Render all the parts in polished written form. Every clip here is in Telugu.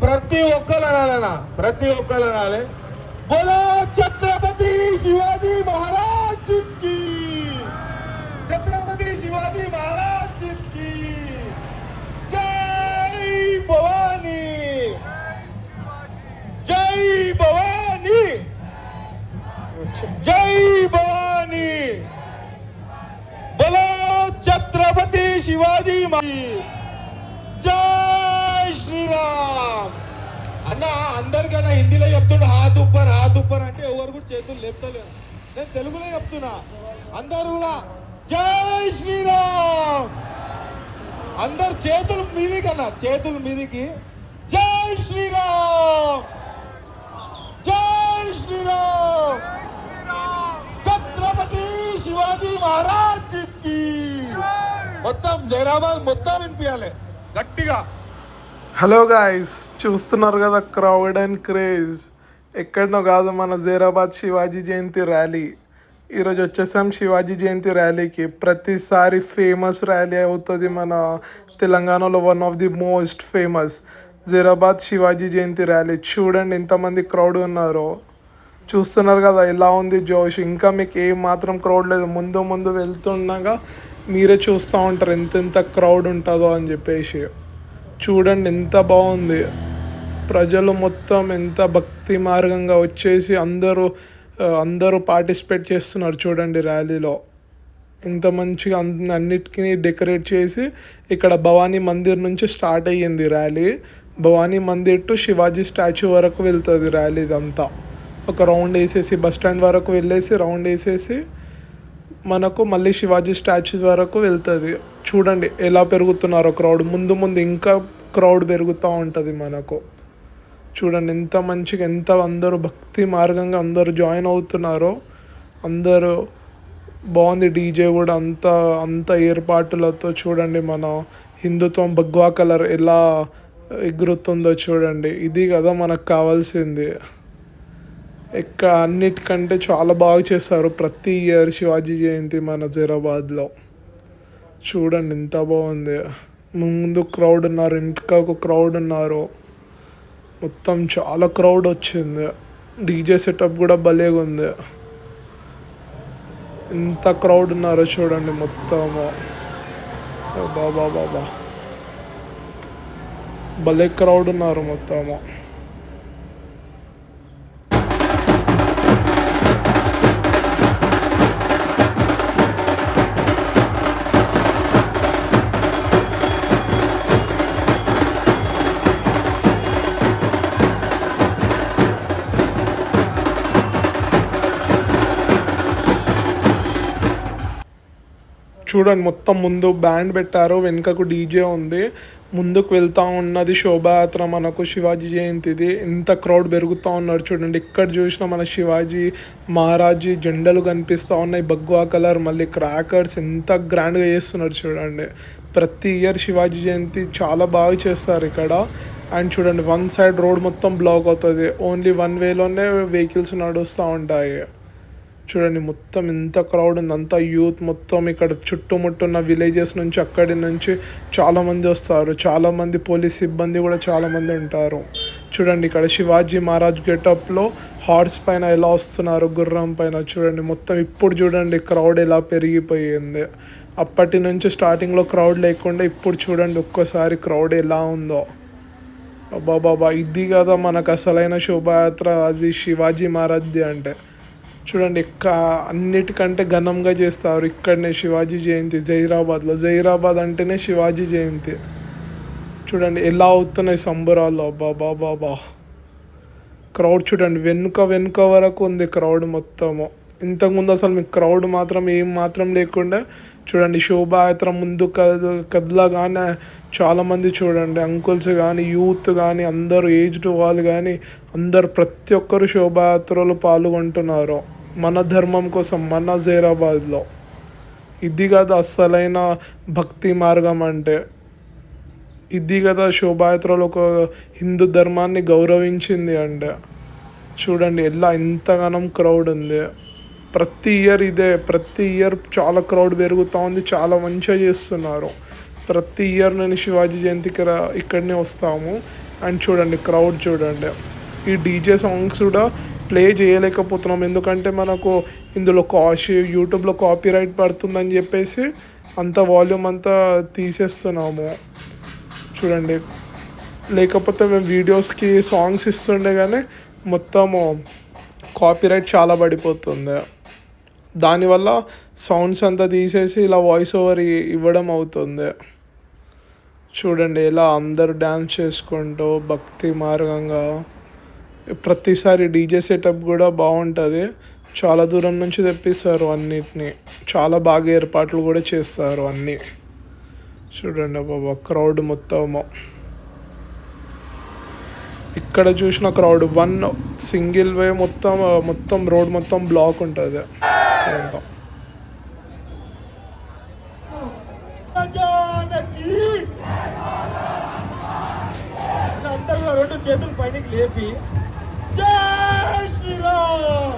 ప్రతి ఒక్కరు అనాలన్నా, ప్రతి ఒక్కరు అనాలి. బోలో ఛత్రపతి శివాజీ మహారాజ్ కి, ఛత్రపతి శివాజీ మహారాజ్ కి జై భవానీ, జై భవానీ, జై భవానీ. బోలో ఛత్రపతి శివాజీ జై శ్రీరామ్. అన్న అందరికన్నా హిందీలో చెప్తుండే హాత్ ఉప్పర్ అంటే ఎవరు కూడా చేతులు లేపుతలేరు. నేను తెలుగులో చెప్తున్నా, అందరు కూడా జై శ్రీరామ్. అందరు చేతులు మీదికి అన్న, చేతులు మీదికి. జై శ్రీరామ్, జై శ్రీరామ్, ఛత్రపతి శివాజీ మహారాజ్ కి. మొత్తం జైరాబాద్ మొత్తం వినిపించాలి గట్టిగా. హలో గాయస్, చూస్తున్నారు కదా క్రౌడ్ అండ్ క్రేజ్. ఎక్కడనో కాదు, మన జైరాబాద్ శివాజీ జయంతి ర్యాలీ. ఈరోజు వచ్చేసాం శివాజీ జయంతి ర్యాలీకి. ప్రతిసారి ఫేమస్ ర్యాలీ అవుతుంది మన తెలంగాణలో. One of the most famous Zaheerabad Shivaji Jayanti rally. చూడండి ఎంతమంది క్రౌడ్ ఉన్నారో. చూస్తున్నారు కదా ఎలా ఉంది జోష్. ఇంకా మీకు ఏం మాత్రం క్రౌడ్ లేదు. ముందు ముందు వెళ్తుండగా మీరే చూస్తూ ఉంటారు ఎంతెంత క్రౌడ్ ఉంటుందో అని చెప్పేసి. చూడండి ఎంత బాగుంది. ప్రజలు మొత్తం ఎంత భక్తి మార్గంగా వచ్చేసి అందరూ పార్టిసిపేట్ చేస్తున్నారు. చూడండి ర్యాలీలో ఇంత మంచిగా అన్నిటికీ డెకరేట్ చేసి. ఇక్కడ భవానీ మందిర్ నుంచి స్టార్ట్ అయ్యింది rally. Bhavani Mandir to Shivaji statue వరకు వెళ్తుంది ర్యాలీ. ఇదంతా ఒక రౌండ్ వేసేసి బస్ స్టాండ్ వరకు వెళ్ళేసి రౌండ్ వేసేసి మనకు మళ్ళీ శివాజీ స్టాచ్యూ వరకు వెళ్తుంది. చూడండి ఎలా పెరుగుతున్నారో క్రౌడ్. ముందు ముందు ఇంకా క్రౌడ్ పెరుగుతూ ఉంటుంది మనకు. చూడండి ఎంత మంచిగా, ఎంత అందరూ భక్తి మార్గంగా అందరూ జాయిన్ అవుతున్నారో. అందరూ బాగుంది. డీజే కూడా అంత ఏర్పాటులతో. చూడండి మన హిందుత్వం భగ్వా కలర్ ఎలా ఎగురుతుందో చూడండి. ఇది కదా మనకు కావాల్సింది. అన్నిటికంటే చాలా బాగా చేస్తారు ప్రతి ఇయర్ శివాజీ జయంతి మన జైరాబాద్లో. చూడండి ఎంత బాగుంది. ముందు క్రౌడ్ ఉన్నారు, ఇంకా ఒక క్రౌడ్ ఉన్నారు. మొత్తం చాలా క్రౌడ్ వచ్చింది. డీజే సెటప్ కూడా భలేగా ఉంది. ఎంత క్రౌడ్ ఉన్నారో చూడండి మొత్తము. బాబా భలే క్రౌడ్ ఉన్నారు మొత్తము. చూడండి మొత్తం ముందు బ్యాండ్ పెట్టారు, వెనుకకు డీజే ఉంది. ముందుకు వెళ్తూ ఉన్నది శోభాయాత్ర మనకు శివాజీ జయంతిది. ఎంత క్రౌడ్ పెరుగుతూ ఉన్నారు చూడండి. ఎక్కడ చూసినా మన శివాజీ మహారాజీ జెండాలు కనిపిస్తూ ఉన్నాయి. భగ్వా కలర్, మళ్ళీ క్రాకర్స్ ఎంత గ్రాండ్గా చేస్తున్నారు చూడండి. ప్రతి ఇయర్ శివాజీ జయంతి చాలా బాగా చేస్తారు ఇక్కడ. అండ్ చూడండి వన్ సైడ్ రోడ్ మొత్తం బ్లాక్ అవుతుంది. ఓన్లీ వన్ వేలోనే వెహికల్స్ నడుస్తూ ఉంటాయి. చూడండి మొత్తం ఎంత క్రౌడ్ ఉంది. అంతా యూత్ మొత్తం. ఇక్కడ చుట్టుముట్టున్న విలేజెస్ నుంచి అక్కడి నుంచి చాలామంది వస్తారు. చాలామంది పోలీస్ సిబ్బంది కూడా చాలామంది ఉంటారు. చూడండి ఇక్కడ శివాజీ మహారాజ్ గెటప్లో హార్స్ పైన ఎలా వస్తున్నారు, గుర్రం పైన. చూడండి మొత్తం ఇప్పుడు చూడండి క్రౌడ్ ఎలా పెరిగిపోయింది. అప్పటి నుంచి స్టార్టింగ్లో క్రౌడ్ లేకుండా ఇప్పుడు చూడండి ఒక్కసారి క్రౌడ్ ఎలా ఉందో. బాబా ఇది కదా మనకు అసలైన శోభాయాత్ర, అది శివాజీ మహారాజ్ది అంటే. చూడండి అన్నిటికంటే ఘనంగా చేస్తారు ఇక్కడనే శివాజీ జయంతి జైరాబాద్లో. జైరాబాద్ అంటేనే శివాజీ జయంతి. చూడండి ఎలా అవుతున్నాయి సంబరాల్లో. బాబా క్రౌడ్ చూడండి వెనుక వరకు ఉంది క్రౌడ్ మొత్తము. ఇంతకుముందు అసలు మీకు క్రౌడ్ మాత్రం ఏం మాత్రం లేకుండా. చూడండి శోభాయాత్ర ముందు కదలగానే చాలామంది చూడండి అంకుల్స్ కానీ యూత్ కానీ అందరూ ఏజ్డ్ వాళ్ళు కానీ అందరు ప్రతి ఒక్కరు శోభాయాత్రలో పాల్గొంటున్నారు మన ధర్మం కోసం మన జైరాబాద్లో. ఇది కదా అస్సలైన భక్తి మార్గం అంటే. ఇది కదా శోభాయాత్రలో ఒక హిందూ ధర్మాన్ని గౌరవించింది అంటే. చూడండి ఎలా ఎంతగానం క్రౌడ్ ఉంది. ప్రతి ఇయర్ ఇదే, ప్రతి ఇయర్ చాలా క్రౌడ్ పెరుగుతూ ఉంది. చాలా మంచిగా చేస్తున్నారు. ప్రతి ఇయర్ నేను శివాజీ జయంతికి ఇక్కడనే వస్తాము. అండ్ చూడండి క్రౌడ్ చూడండి. ఈ డీజే సాంగ్స్ కూడా ప్లే చేయలేకపోతున్నాం ఎందుకంటే మనకు ఇందులో యూట్యూబ్లో కాపీరైట్ పడుతుందని చెప్పేసి అంత వాల్యూమ్ అంతా తీసేస్తున్నాము చూడండి. లేకపోతే మేము వీడియోస్కి సాంగ్స్ ఇస్తుండే కానీ మొత్తము కాపీరైట్ చాలా పడిపోతుంది. దానివల్ల సౌండ్స్ అంతా తీసేసి ఇలా వాయిస్ ఓవర్ ఇవ్వడం అవుతుంది. చూడండి ఎలా అందరూ డ్యాన్స్ చేసుకుంటూ భక్తి మార్గంగా. ప్రతిసారి డీజే సెటప్ కూడా బాగుంటుంది. చాలా దూరం నుంచి తెప్పిస్తారు అన్నిటినీ. చాలా బాగా ఏర్పాట్లు కూడా చేస్తారు అన్నీ. చూడండి బాబా క్రౌడ్ మొత్తము. ఇక్కడ చూసిన క్రౌడ్ సింగిల్ వే మొత్తం రోడ్ మొత్తం బ్లాక్ ఉంటుంది. అందరూ రెండు చేతులు పైనకి లేపి జై శ్రీరామ్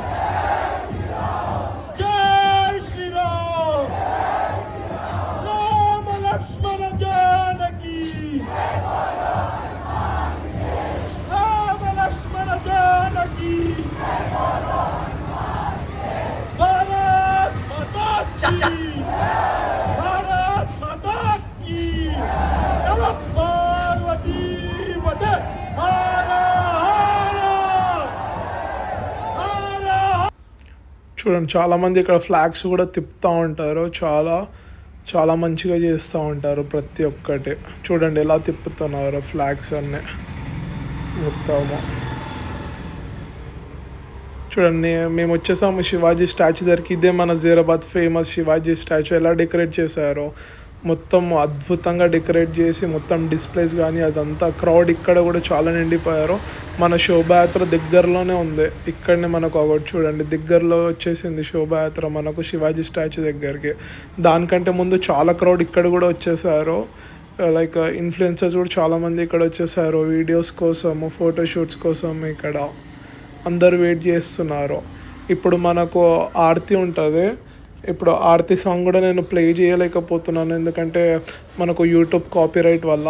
జై శ్రీరామ్ రామ లక్ష్మణ జానకి రామ లక్ష్మణ జానకి భారత్ మాతా కీ భారత్ మాతా కీ నమః పార్వతీ పదే చూడండి చాలామంది ఇక్కడ ఫ్లాగ్స్ కూడా తిప్పుతూ ఉంటారు. చాలా చాలా మంచిగా చేస్తూ ఉంటారు ప్రతి ఒక్కటి. చూడండి ఎలా తిప్పుతున్నారు ఫ్లాగ్స్ అన్నీ మొత్తము. చూడండి మేము వచ్చేసాము శివాజీ స్టాచ్యూ దగ్గరికి. ఇదే మన జీరాబాద్ ఫేమస్ శివాజీ స్టాచ్యూ. ఎలా డెకరేట్ చేశారో మొత్తం అద్భుతంగా డెకరేట్ చేసి మొత్తం డిస్ప్లేస్ కానీ అదంతా. క్రౌడ్ ఇక్కడ కూడా చాలా నిండిపోయారు. మన శోభాయాత్ర దగ్గరలోనే ఉంది. ఇక్కడనే మనకు ఒకటి చూడండి దగ్గరలో వచ్చేసింది శోభాయాత్ర మనకు శివాజీ స్టాచ్యూ దగ్గరికి. దానికంటే ముందు చాలా క్రౌడ్ ఇక్కడ కూడా వచ్చేసారు. లైక్ ఇన్ఫ్లుయెన్సర్స్ కూడా చాలామంది ఇక్కడ వచ్చేసారు వీడియోస్ కోసము ఫోటోషూట్స్ కోసం. ఇక్కడ అందరూ వెయిట్ చేస్తున్నారు. ఇప్పుడు మనకు ఆరతి ఉంటుంది. ఇప్పుడు ఆరతి సాంగ్ కూడా నేను ప్లే చేయలేకపోతున్నాను ఎందుకంటే మనకు యూట్యూబ్ కాపీరైట్ వల్ల.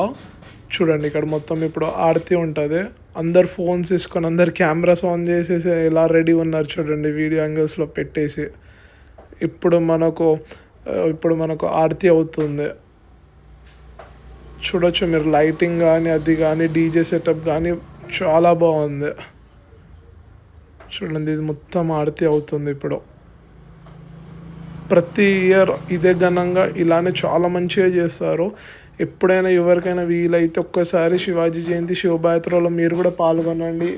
చూడండి ఇక్కడ మొత్తం ఇప్పుడు ఆరతి ఉంటుంది. అందరు ఫోన్స్ తీసుకొని అందరు కెమెరాస్ ఆన్ చేసేసి ఎలా రెడీ ఉన్నారు చూడండి వీడియో యాంగిల్స్లో పెట్టేసి. ఇప్పుడు మనకు ఆరతి అవుతుంది. చూడొచ్చు మీరు లైటింగ్ కానీ అది కానీ డీజే సెటప్ కానీ చాలా బాగుంది. చూడండి ఇది మొత్తం ఆరతి అవుతుంది ఇప్పుడు. ప్రతి ఇయర్ ఇదే ఘనంగా ఇలానే చాలా మంచిగా చేస్తారు. ఎప్పుడైనా ఎవరికైనా వీలైతే ఒక్కసారి శివాజీ జయంతి శోభాయాత్రలో మీరు కూడా పాల్గొనండి.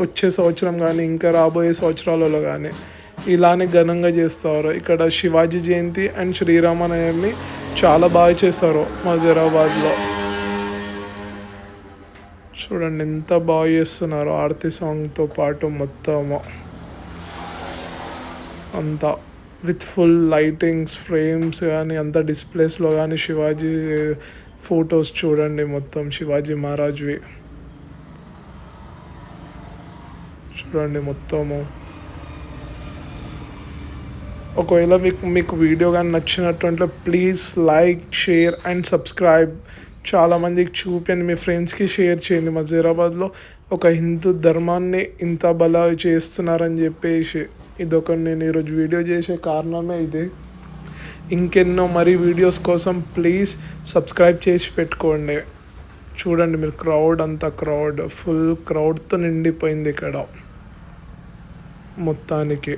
వచ్చే సంవత్సరం కానీ ఇంకా రాబోయే సంవత్సరాలలో కానీ ఇలానే ఘనంగా చేస్తారు. ఇక్కడ శివాజీ జయంతి అండ్ శ్రీరామనవమి చాలా బాగా చేస్తారు మజీరాబాద్లో. చూడండి ఎంత బాగా చేస్తున్నారు ఆరతి సాంగ్తో పాటు మొత్తము అంతా విత్ ఫుల్ లైటింగ్స్ ఫ్రేమ్స్ కానీ అంత డిస్ప్లేస్లో కానీ శివాజీ ఫొటోస్ చూడండి మొత్తం శివాజీ మహారాజ్వి చూడండి మొత్తము. ఒకవేళ మీకు వీడియో కానీ నచ్చినట్టు please like share and subscribe. చాలామందికి చూపించండి, మీ ఫ్రెండ్స్కి షేర్ చేయండి. మజీరాబాద్లో ఒక హిందూ ధర్మాన్ని ఇంత బలా చేస్తున్నారని చెప్పేసి ఇదొక నేను ఈరోజు వీడియో చేసే కారణమే ఇదే. ఇంకెన్నో మరీ వీడియోస్ కోసం ప్లీజ్ సబ్స్క్రైబ్ చేసి పెట్టుకోండి. చూడండి మీరు క్రౌడ్ అంతా ఫుల్ క్రౌడ్తో నిండిపోయింది ఇక్కడ మొత్తానికి.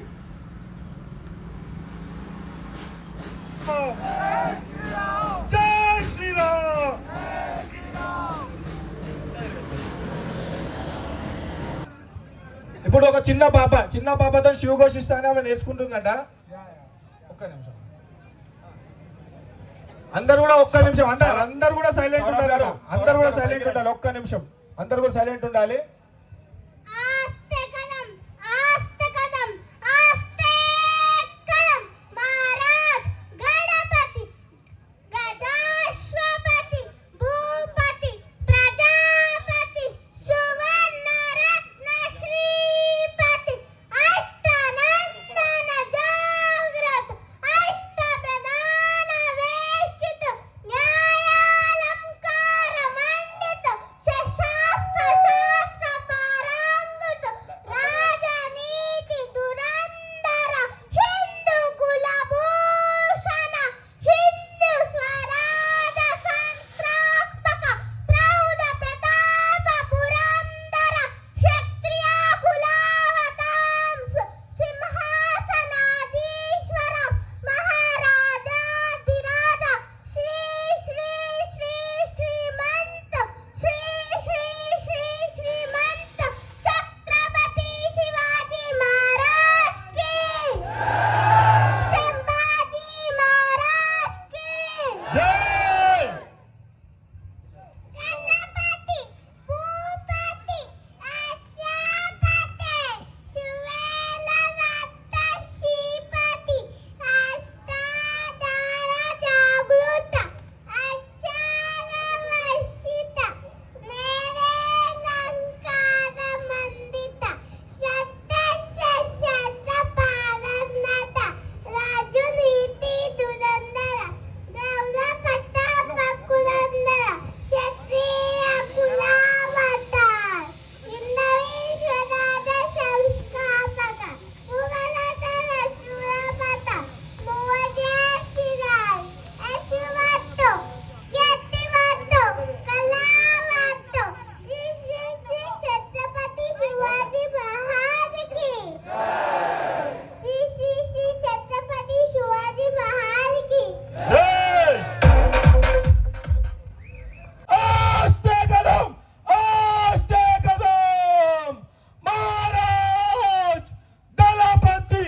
ఇప్పుడు ఒక చిన్న పాపతో శివ ఘోషిస్తానే ఆమె నేర్చుకుంటుందట. ఒక్క నిమిషం అందరు కూడా అందరు కూడా సైలెంట్ ఉంటారు. ఒక్క నిమిషం అందరు కూడా సైలెంట్ ఉండాలి. जय गणपती भूपती अष्टपती शिवेलनाथ श्रीपती अष्टाधार जागृत अक्षरवर्षित निरलंकार मंडित शतपारंगत राजनीती धुरंधर गौर प्रताप पुरंदर क्षत्रिय कुलावतार हिंदवीश्वराचा संस्थापक मुघलाचा सुरपता मोजशिराज यशवंतो कीर्तिवंतो कलावंतो श्री श्री श्री छत्रपती शिवाजी महाराज की श्री श्री श्री छत्रपती शिवाजी महाराज की जय आस्ते कदम महाराज दलपती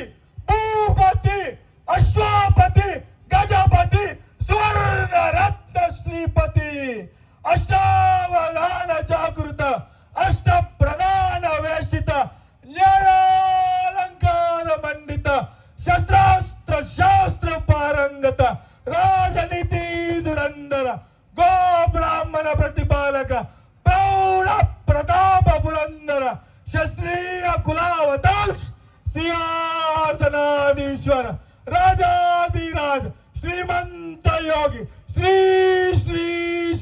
भूपती अश्वपती गजपती सुवर्ण रत्न श्रीपती अष्टावधान जागृत अष्टप्रधान वेष्टित न्यायालंकार मंडित शस्त्रास्त्र शास्त्र पारंगत राजनीती धुरंधर गो ब्राह्मण प्रतिपालक प्रौढ प्रताप पुरंदर क्षत्रिय कुलावतांश सिंहासनाधीश्वर राजाधिराज श्रीमंत योगी श्री श्री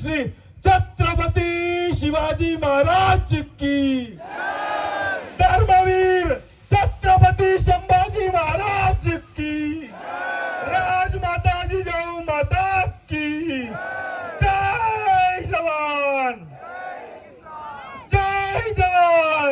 श्री छत्रपती शिवाजी महाराज की धर्मवीर